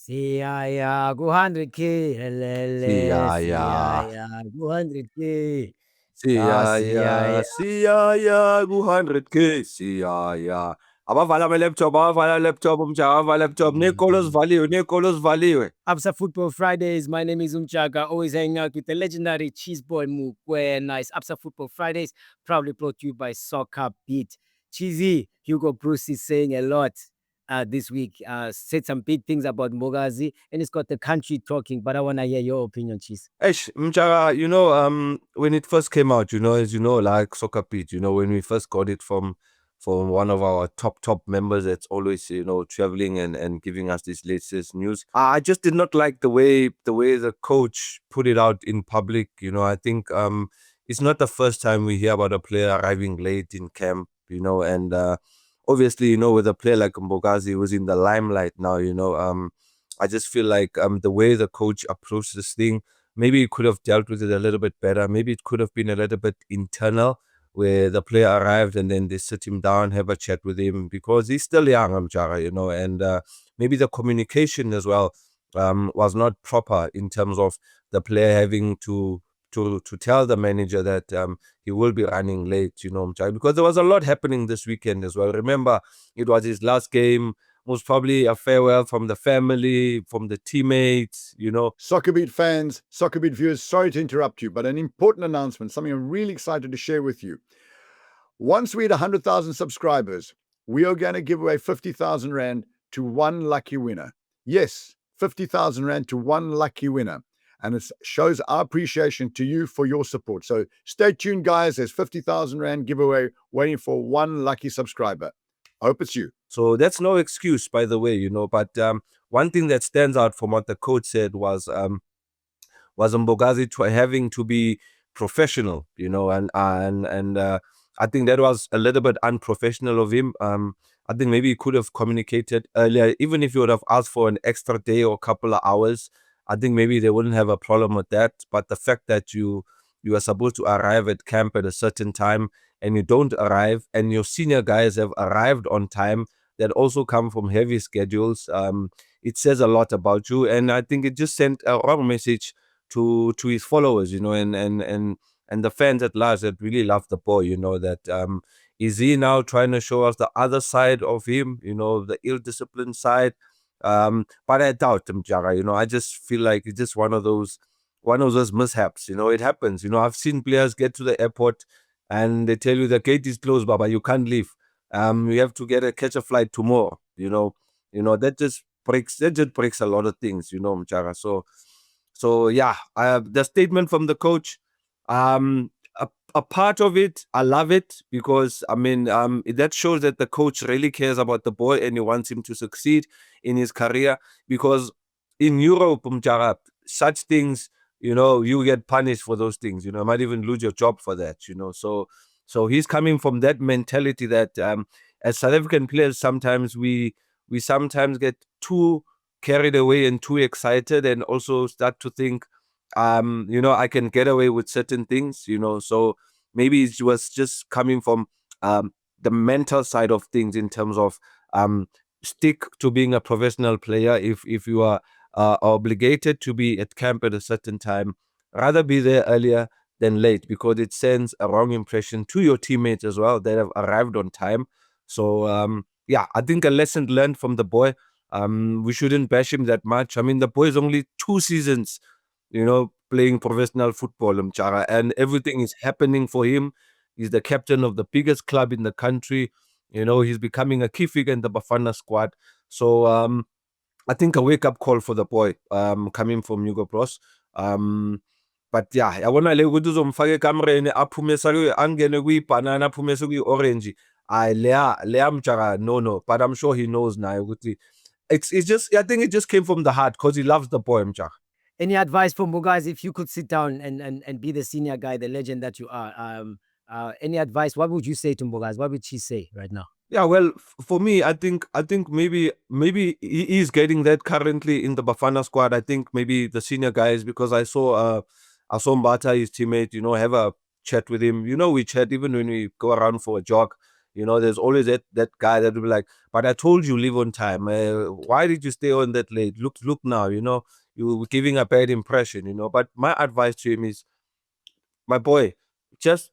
Siyaya ku-100K, elele, Siyaya, siyaya ku-100K. siyaya, Siyaya. siyaya ku-100K, siyaya. Abavala ama-laptop, umjaka abavala laptop. Nekolo zivaliwe. Absa Football Fridays. My name is Umjaka, always hanging out with the legendary Cheezboy Mokoena. It's Absa Football Fridays, proudly brought to you by SoccerBeat. Cheezy, Hugo Broos is saying a lot this week. Said some big things about Mbokazi, and it's got the country talking, but I want to hear your opinion, Cheez. Eish, Mjaka, when it first came out, as you know, like SoccerBeat, when we first got it from one of our top members that's always, traveling and giving us this latest news. I just did not like the way the coach put it out in public. I think it's not the first time we hear about a player arriving late in camp, and obviously, with a player like Mbokazi who's in the limelight now, I just feel like the way the coach approached this thing, maybe he could have dealt with it a little bit better. Maybe it could have been a little bit internal, where the player arrived and then they sit him down, have a chat with him, because he's still young, Amjara, and maybe the communication as well was not proper in terms of the player having to tell the manager that he will be running late, Mjara, because there was a lot happening this weekend as well. Remember, it was his last game, most probably a farewell from the family, from the teammates, SoccerBeat fans, SoccerBeat viewers, sorry to interrupt you, but an important announcement, something I'm really excited to share with you. Once we hit 100,000 subscribers, we are going to give away 50,000 Rand to one lucky winner. Yes, 50,000 Rand to one lucky winner. And it shows our appreciation to you for your support. So stay tuned, guys. There's 50,000 Rand giveaway waiting for one lucky subscriber. I hope it's you. So that's no excuse, by the way, But one thing that stands out from what the coach said was Mbokazi having to be professional, and I think that was a little bit unprofessional of him. I think maybe he could have communicated earlier, even if you would have asked for an extra day or a couple of hours. I think maybe they wouldn't have a problem with that. But the fact that you are supposed to arrive at camp at a certain time and you don't arrive, and your senior guys have arrived on time that also come from heavy schedules, it says a lot about you. And I think it just sent a wrong message to his followers, and the fans at large that really love the boy, that is he now trying to show us the other side of him, the ill-disciplined side. But I doubt him, Jara. I just feel like it's just one of those mishaps. It happens. I've seen players get to the airport and they tell you the gate is closed, Baba, you can't leave. You have to catch a flight tomorrow. That just breaks a lot of things, Jara. So yeah, the statement from the coach, a part of it, I love it, because that shows that the coach really cares about the boy and he wants him to succeed in his career. Because in Europe, Mjara, such things, you get punished for those things. You might even lose your job for that. So he's coming from that mentality that as South African players, sometimes we sometimes get too carried away and too excited, and also start to think, I can get away with certain things, so maybe it was just coming from the mental side of things, in terms of stick to being a professional player. If you are obligated to be at camp at a certain time, rather be there earlier than late, because it sends a wrong impression to your teammates as well that have arrived on time. So yeah, I think a lesson learned from the boy. We shouldn't bash him that much. The boy is only 2 seasons, playing professional football, Mchara, and everything is happening for him. He's the captain of the biggest club in the country. He's becoming a key figure in the Bafana squad. So I think a wake-up call for the boy, coming from Hugo Broos. But yeah, yabona le ukuthi uzomfaka ekamereni aphume angene kuyibanana aphume kuyi-orange. Leya Mchara, no. But I'm sure he knows now ukuthi it's just, I think it just came from the heart, because he loves the boy, Mchara. Any advice for Mbokazi, if you could sit down and be the senior guy, the legend that you are? Any advice? What would you say to Mbokazi? What would she say right now? Yeah, well, for me, I think maybe he is getting that currently in the Bafana squad. I think maybe the senior guys, because I saw Mbata, his teammate, have a chat with him. We chat even when we go around for a jog. You know, there's always that guy that will be like, but I told you leave on time. Why did you stay on that late? Look now, you know, you were giving a bad impression, you know. But my advice to him is, my boy, just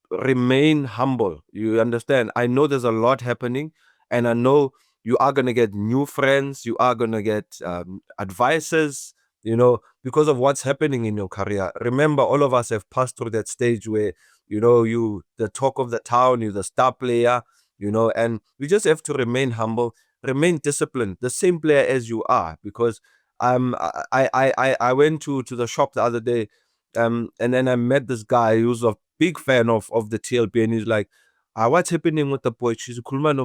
remain humble. You understand? I know there's a lot happening, and I know you are gonna get new friends. You are gonna get advices. You know, because of what's happening in your career. Remember, all of us have passed through that stage where you the talk of the town, you're the star player. You know, and we just have to remain humble, remain disciplined, the same player as you are. Because I went to the shop the other day, and then I met this guy who's a big fan of the TLB, and he's like, what's happening with the boy? She's a cool man,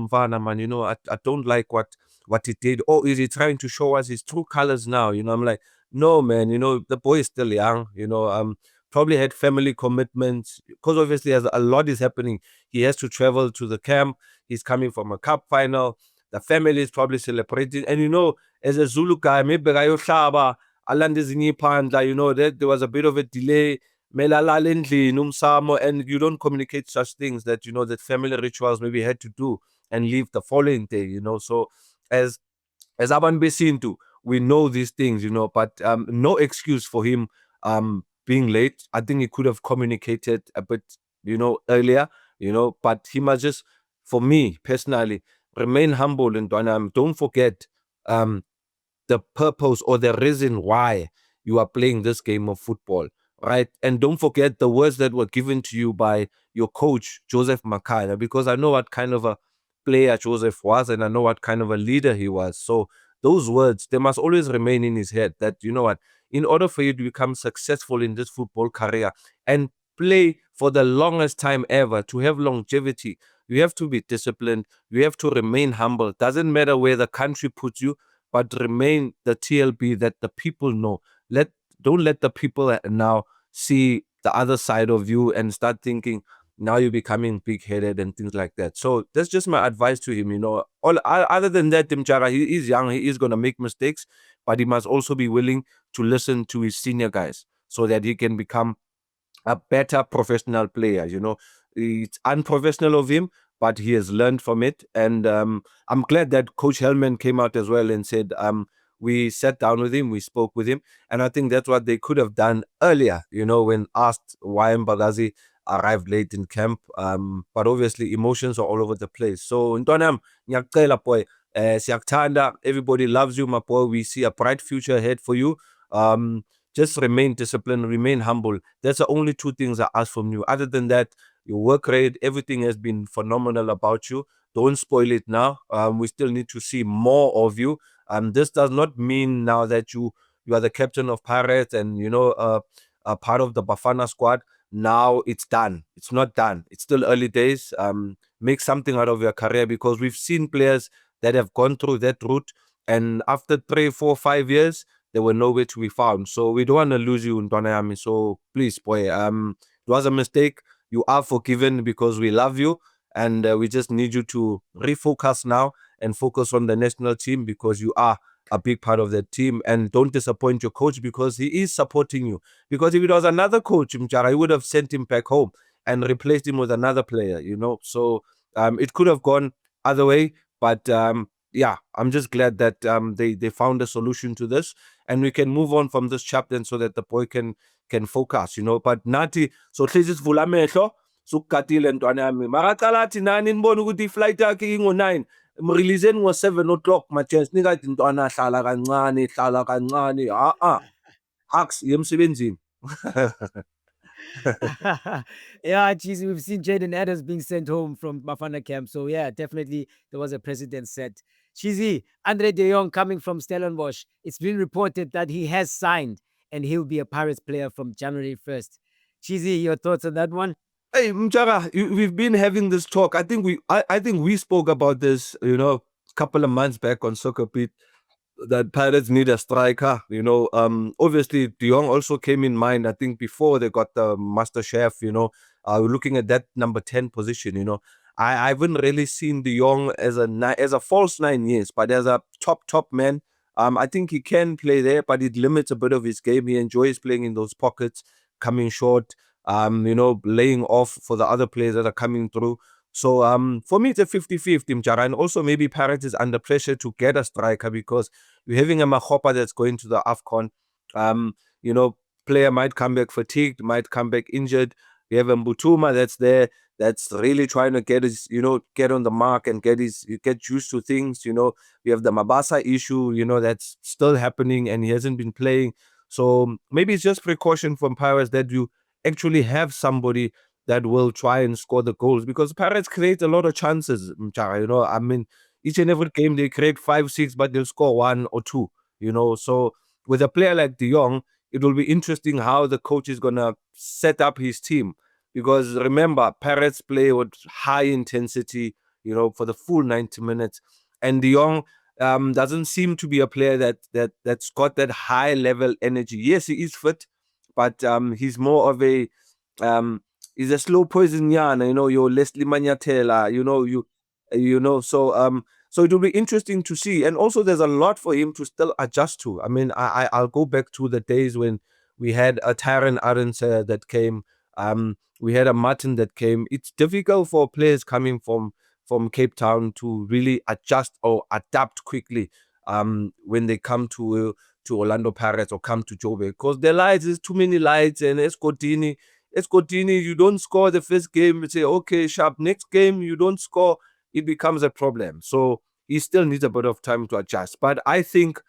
man. You know, I don't like what he did. Oh, is he trying to show us his true colors now? You know, I'm like, no, man. You know, the boy is still young. You know, probably had family commitments because obviously as a lot is happening. He has to travel to the camp. He's coming from a cup final. The family is probably celebrating, and you know, as a Zulu guy, maybe alanda ezinye iphandla, you know, that there was a bit of a delay. Mele alale endlini umsamo, and you don't communicate such things, that you know that family rituals maybe had to do and leave the following day, you know. So as abantu besintu, we know these things, you know, but no excuse for him being late. I think he could have communicated a bit, you know, earlier, you know, but he must just, for me personally, remain humble, and don't forget um the purpose or the reason why you are playing this game of football, right? And don't forget the words that were given to you by your coach, Joseph Makaya, because I know what kind of a player Joseph was, and I know what kind of a leader he was. So those words, they must always remain in his head, that, you know what, in order for you to become successful in this football career and play for the longest time ever, to have longevity, you have to be disciplined. You have to remain humble. Doesn't matter where the country puts you, but remain the TLB that the people know. Don't let the people now see the other side of you and start thinking now you're becoming big-headed and things like that. So that's just my advice to him. You know, other than that, Timchara, he is young. He is gonna make mistakes, but he must also be willing to listen to his senior guys so that he can become a better professional player. You know, it's unprofessional of him, but he has learned from it. And I'm glad that Coach Hellman came out as well and said, we sat down with him, we spoke with him. And I think that's what they could have done earlier, you know, when asked why Mbagazi arrived late in camp. But obviously emotions are all over the place. So Ntonam, ngiyacela boy, siyakuthanda, everybody loves you, my boy. We see a bright future ahead for you. Just remain disciplined, remain humble. That's the only two things I ask from you. Other than that, your work rate, everything has been phenomenal about you. Don't spoil it now. We still need to see more of you. This does not mean now that you are the captain of Pirates and, you know, a part of the Bafana squad. Now it's done. It's not done. It's still early days. Make something out of your career, because we've seen players that have gone through that route, and after 3, 4, 5 years, they were nowhere to be found. So we don't want to lose you, Ntwanayami. So please, boy, it was a mistake. You are forgiven because we love you, and we just need you to refocus now and focus on the national team, because you are a big part of that team. And don't disappoint your coach, because he is supporting you. Because if it was another coach, Mjara, he would have sent him back home and replaced him with another player, you know. So it could have gone other way, but yeah, I'm just glad that they found a solution to this, and we can move on from this chapter, and so that the boy can focus, you know. But nathi so hlezi sivula amehlo sukukatile ntwana yami, makaqala athi nani nibona ukuthi iflight yakhe ingo-9, mreleaseni ngo-7 o'clock majens, nikade ntwana hlala kancane hacks ye emsebenzini. Yeah, geez, we've seen Jaden Adams being sent home from Bafana camp. So yeah, definitely there was a precedent set. Cheezy, Andre de Jong coming from Stellenbosch. It's been reported that he has signed and he'll be a Pirates player from January 1st. Cheezy, your thoughts on that one? Hey, Mjara, we've been having this talk. I think we spoke about this, you know, a couple of months back on SoccerBeat, that Pirates need a striker. You know, obviously De Jong also came in mind. I think before they got the Master Chef, you know, we're looking at that number 10 position. You know, I haven't really seen De Jong as a false nine, yes, but as a top man. I think he can play there, but it limits a bit of his game. He enjoys playing in those pockets, coming short. You know, laying off for the other players that are coming through. So for me, it's a 50-50, Mjara. And also maybe Pirates is under pressure to get a striker because you're having a Mahopa that's going to the AFCON. You know, player might come back fatigued, might come back injured. You have a Mbutuma that's there, that's really trying to get his, get on the mark and get used to things. You have the Mabasa issue, that's still happening and he hasn't been playing. So maybe it's just precaution from Pirates that you actually have somebody that will try and score the goals, because Pirates create a lot of chances, Mchara. I mean, each and every game they create 5, 6, but they'll score 1 or 2, So with a player like De Jong, it will be interesting how the coach is going to set up his team. Because remember, Pirates play with high intensity, for the full 90 minutes. And De Jong doesn't seem to be a player that's got that high level energy. Yes, he is fit, but he's more of a he's a slow poison yarn, your Leslie Manyatela, so it will be interesting to see. And also there's a lot for him to still adjust to. I mean, I'll go back to the days when we had a Tyron Arons that came, we had a Martin that came. It's difficult for players coming from Cape Town to really adjust or adapt quickly when they come to Orlando Pirates or come to Joburg, because their lights, there's too many lights. And Escotini, you don't score the first game, you say, okay, sharp, next game you don't score, it becomes a problem. So he still needs a bit of time to adjust. But I think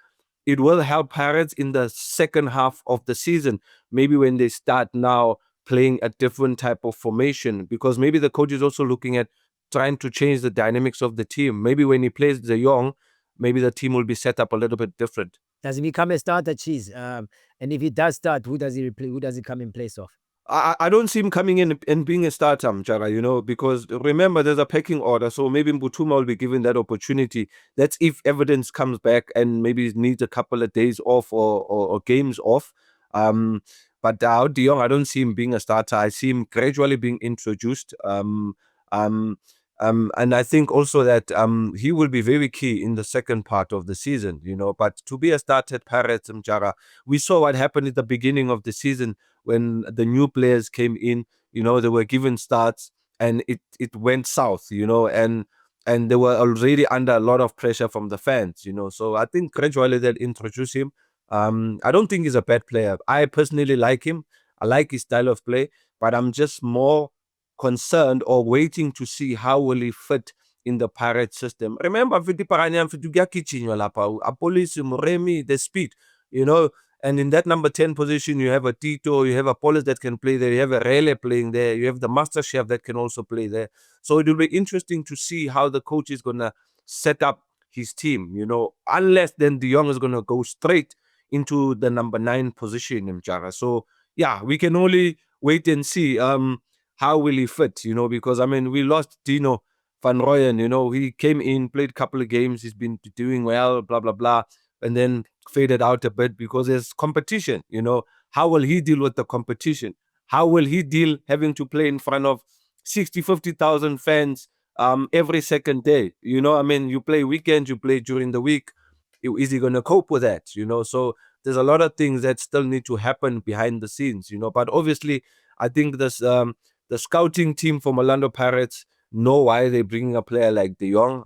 it will help Pirates in the second half of the season, maybe when they start now playing a different type of formation, because maybe the coach is also looking at trying to change the dynamics of the team. Maybe when he plays the Young, maybe the team will be set up a little bit different. Does he become a starter, Cheez? And if he does start, who does he replace? Who does he come in place of? I don't see him coming in and being a starter, Mjara, because remember, there's a pecking order. So maybe Mbutuma will be given that opportunity. That's if evidence comes back and maybe needs a couple of days off or games off. But De Jong, I don't see him being a starter. I see him gradually being introduced. And I think also that he will be very key in the second part of the season, But to be a starter at Pirates, Mjara, we saw what happened at the beginning of the season when the new players came in. They were given starts and it went south, and they were already under a lot of pressure from the fans, So I think gradually they'll introduce him. I don't think he's a bad player. I personally like him. I like his style of play, but I'm just more concerned or waiting to see how will he fit in the Pirate system. Remember, Police, Moremi, the speed, and in that number 10 position, you have a Tito, you have a Polis that can play there, you have a Rele playing there, you have the Master Chef that can also play there. So it will be interesting to see how the coach is going to set up his team, unless then De Jong is going to go straight into the number 9 position in Mjara. So, yeah, we can only wait and see how will he fit, because, I mean, we lost Dino Van Rooyen, he came in, played a couple of games, he's been doing well, blah, blah, blah, and then faded out a bit because there's competition, How will he deal with the competition? How will he deal having to play in front of 60, 50,000 fans every second day? I mean, you play weekends, you play during the week. Is he going to cope with that? So there's a lot of things that still need to happen behind the scenes, But obviously, I think this the scouting team from Orlando Pirates know why they're bringing a player like De Jong.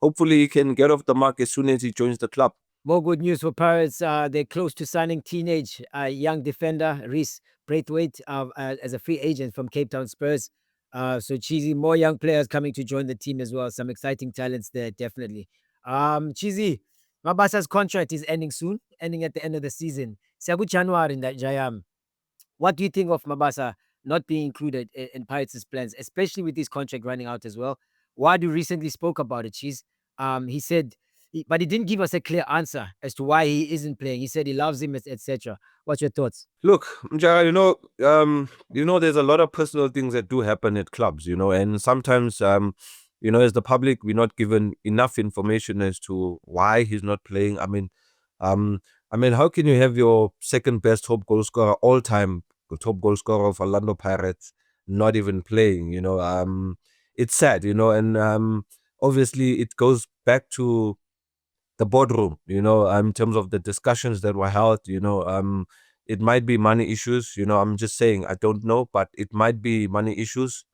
Hopefully, he can get off the mark as soon as he joins the club. More good news for Pirates. They're close to signing teenage young defender Reece Braithwaite as a free agent from Cape Town Spurs. So Cheesy, more young players coming to join the team as well. Some exciting talents there, definitely. Cheesy, Mabasa's contract is ending soon, ending at the end of the season. Siagu January in that Jayam. What do you think of Mabasa not being included in Pirates' plans, especially with his contract running out as well? Wadu recently spoke about it, Cheese. He said, but he didn't give us a clear answer as to why he isn't playing. He said he loves him, etc. What's your thoughts? Look, Mjara, there's a lot of personal things that do happen at clubs, and sometimes, as the public, we're not given enough information as to why he's not playing. I mean, how can you have your second best top goal scorer all time, top goal scorer of Orlando Pirates, not even playing? It's sad, and obviously it goes back to the boardroom, in terms of the discussions that were held, it might be money issues, I'm just saying, I don't know, but it might be money issues.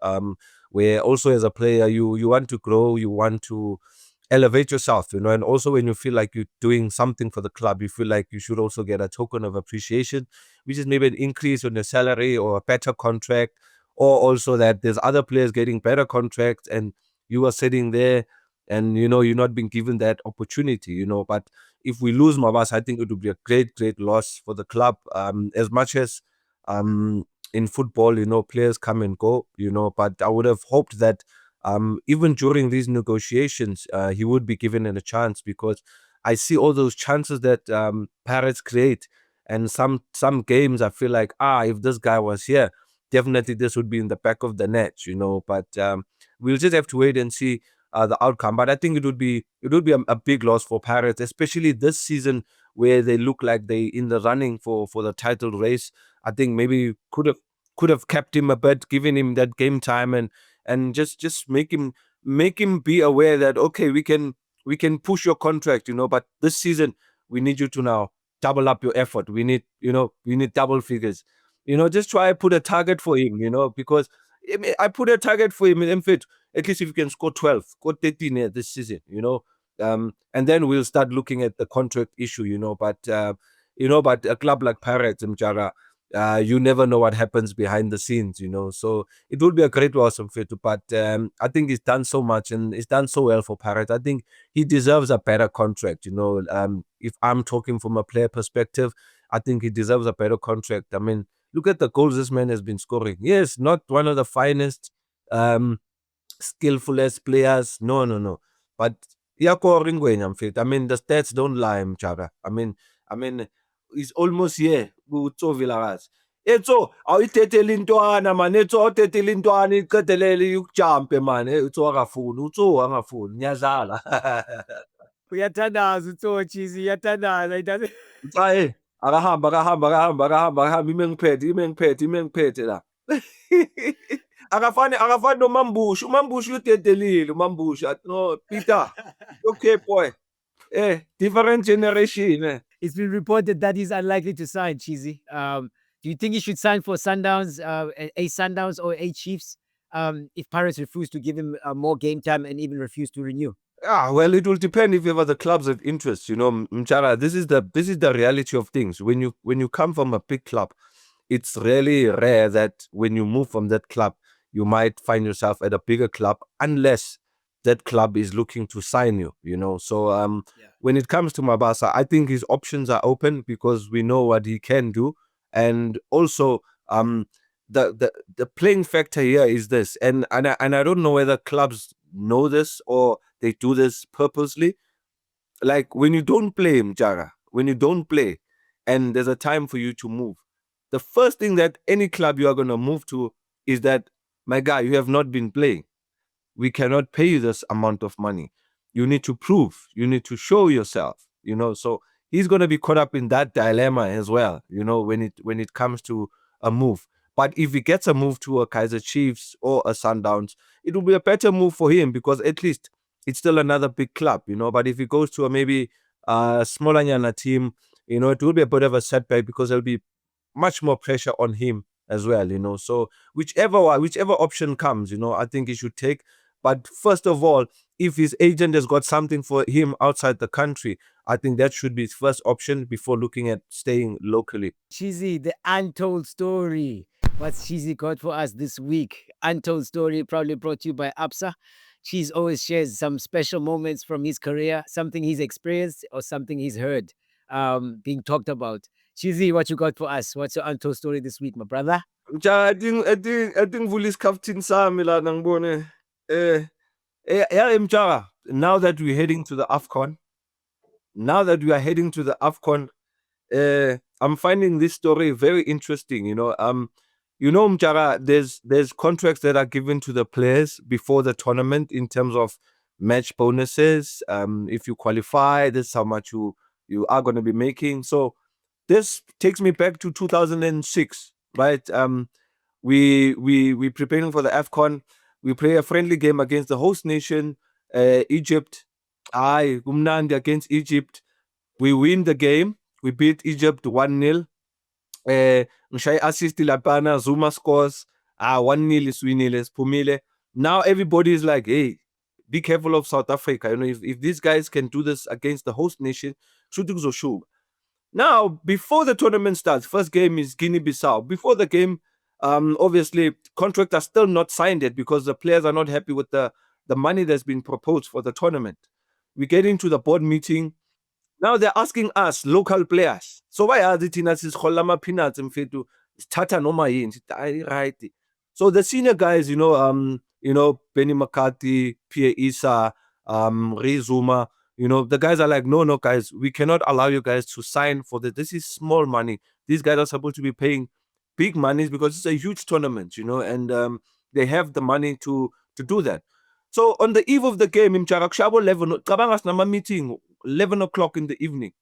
where also as a player you want to grow, you want to elevate yourself, and also when you feel like you're doing something for the club, you feel like you should also get a token of appreciation, which is maybe an increase on your salary or a better contract, or also that there's other players getting better contracts and you are sitting there and you're not being given that opportunity. But if we lose Mabasa, I think it would be a great loss for the club. As much as in football, players come and go, but I would have hoped that even during these negotiations, he would be given a chance, because I see all those chances that Pirates create, and some games I feel like, if this guy was here, definitely this would be in the back of the net, But we'll just have to wait and see the outcome. But I think it would be a big loss for Pirates, especially this season where they look like they in the running for the title race. I think maybe could have kept him a bit, given him that game time, and just make him be aware that, okay, we can push your contract, but this season we need you to now double up your effort. We need double figures. Just try to put a target for him, because I put a target for him in fit. At least if you can score 12, score 13 this season, and then we'll start looking at the contract issue, but a club like Pirates, Mjara, you never know what happens behind the scenes, so it will be a great loss of fit, but I think he's done so much and he's done so well for Pirates. I think he deserves a better contract, if I'm talking from a player perspective, I think he deserves a better contract. I mean, look at the goals this man has been scoring. Yes, not one of the finest, skillfulest players. No. But scoring when I'm fit. I mean, the stats don't lie, Mchara. I mean, he's almost here. Utso Villarreal. Etso, awuyithethela intwana man. Etso awuthethela intwana iqedelele ukujump man. Utso angafuni. Ngiyadlala. Uyathandaza uTso Cheezy, uyathandaza. It doesn't. Hayi, akahamba ime ngiphethe la. akafani nomambusho. Umambusho udedelile umambusho. No, Peter. Okay, boy. Different generation. It's been reported that he's unlikely to sign, Cheezy. Do you think he should sign for Sundowns, a Sundowns or a Chiefs, if Pirates refuse to give him more game time and even refuse to renew? Well, it will depend if ever the clubs have interest. Mchara, this is the reality of things. When you come from a big club, it's really rare that when you move from that club, you might find yourself at a bigger club, unless that club is looking to sign you. So when it comes to Mabasa, I think his options are open because we know what he can do, and also the playing factor here is this, and I don't know whether clubs know this or they do this purposely. Like when you don't play, Mjara, when you don't play and there's a time for you to move, the first thing that any club you are going to move to is that, my guy, you have not been playing. We cannot pay you this amount of money. You need to prove, you need to show yourself, so he's going to be caught up in that dilemma as well, when it comes to a move. But if he gets a move to a Kaizer Chiefs or a Sundowns, it will be a better move for him, because at least it's still another big club, But if he goes to a maybe smaller Nyana team, it will be a bit of a setback, because there'll be much more pressure on him as well, So whichever option comes, I think he should take. But first of all, if his agent has got something for him outside the country, I think that should be his first option before looking at staying locally. Cheezy, the untold story. What's Cheezy got for us this week? Untold story, proudly brought to you by Absa. Cheez always shares some special moments from his career, something he's experienced or something he's heard being talked about. Cheezy, what you got for us? What's your untold story this week, my brother? I think Vulis Captain Sami la nangbone. Mjara, now that we're heading to the AFCON, I'm finding this story very interesting. Mjara, there's contracts that are given to the players before the tournament in terms of match bonuses. If you qualify, this is how much you are going to be making. So this takes me back to 2006, right? We preparing for the AFCON. We play a friendly game against the host nation, Egypt. Gumnandi against Egypt. We win the game. We beat Egypt 1-0. Ngishaya assist lapana, Zuma scores. 1-0 iswinile, siphumile. Now everybody is like, hey, be careful of South Africa. You know, if these guys can do this against the host nation, shooting Zoshu. Now, before the tournament starts, first game is Guinea-Bissau. Before the game, obviously, contracts are still not signed yet because the players are not happy with the money that's been proposed for the tournament. We get into the board meeting. Now they're asking us, local players. So why are the Tinas peanuts and fetu? Tata no right. So the senior guys, Benni McCarthy, Pierre Issa, Reece, the guys are like, no, guys, we cannot allow you guys to sign for this. This is small money. These guys are supposed to be paying big monies because it's a huge tournament, and they have the money to do that. So on the eve of the game, in Charakshabo 11, meeting 11 o'clock in the evening.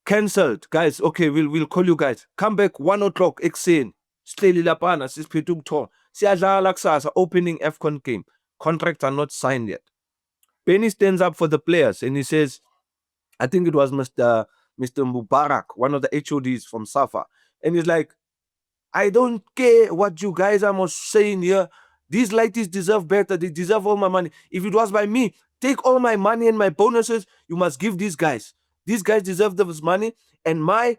Cancelled, guys. Okay, we'll call you guys. Come back 1 o'clock. Exen. Steli lapana sisiphethe ukuthola. Siyadlala kusasa opening AFCON game. Contracts are not signed yet. Benny stands up for the players and he says, I think it was Mr. Mubarak, one of the HODs from SAFA, and he's like, I don't care what you guys are saying here. These lighties deserve better. They deserve all my money. If it was by me, take all my money and my bonuses. You must give these guys. These guys deserve this money. And my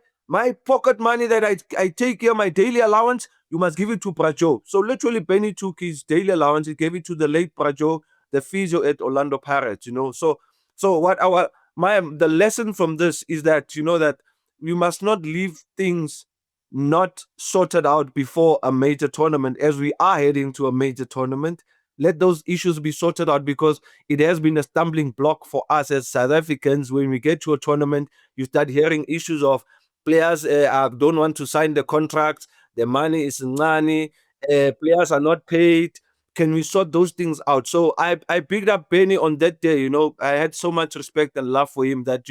pocket money that I take here, my daily allowance, you must give it to Brajo. So literally, Benny took his daily allowance. He gave it to the late Brajo, the physio at Orlando Pirates. So what the lesson from this is that that we must not leave things not sorted out before a major tournament. As we are heading to a major tournament, let those issues be sorted out, because it has been a stumbling block for us as South Africans. When we get to a tournament, you start hearing issues of players don't want to sign the contracts, the money is ngani, players are not paid. Can we sort those things out? So I picked up Benny on that day. I had so much respect and love for him that,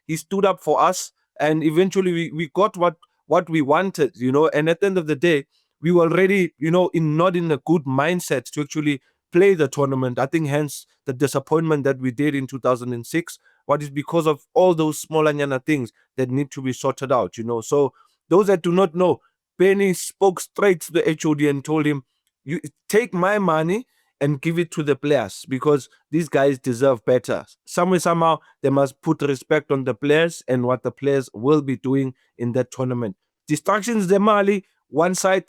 he stood up for us, and eventually we got what we wanted, and at the end of the day, we were already, not in a good mindset to actually play the tournament. I think hence the disappointment that we did in 2006, what is because of all those small anyana things that need to be sorted out, So those that do not know, Benny spoke straight to the HOD and told him, you take my money and give it to the players, because these guys deserve better. Somehow, they must put respect on the players and what the players will be doing in that tournament. Distractions, the Mali, one side,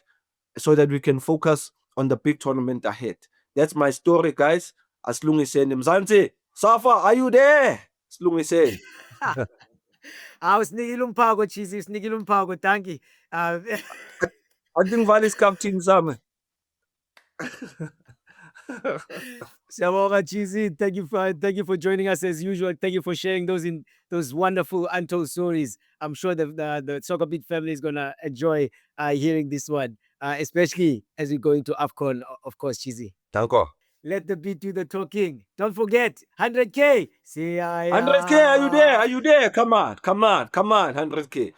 so that we can focus on the big tournament ahead. That's my story, guys. Aslungi said, Mzansi, Safa, are you there? Aslungi said. Usinikile umphako Cheez, usinikile umphako, thank you. I think Vali's captain Zame. Siyabonga Cheez, thank you for joining us as usual. Thank you for sharing those wonderful untold stories. I'm sure the SoccerBeat family is gonna enjoy hearing this one, especially as we go into AFCON, of course, Cheez. Thank you. Let the beat do the talking. Don't forget, 100K. See, 100K, are you there? Are you there? Come on, 100K.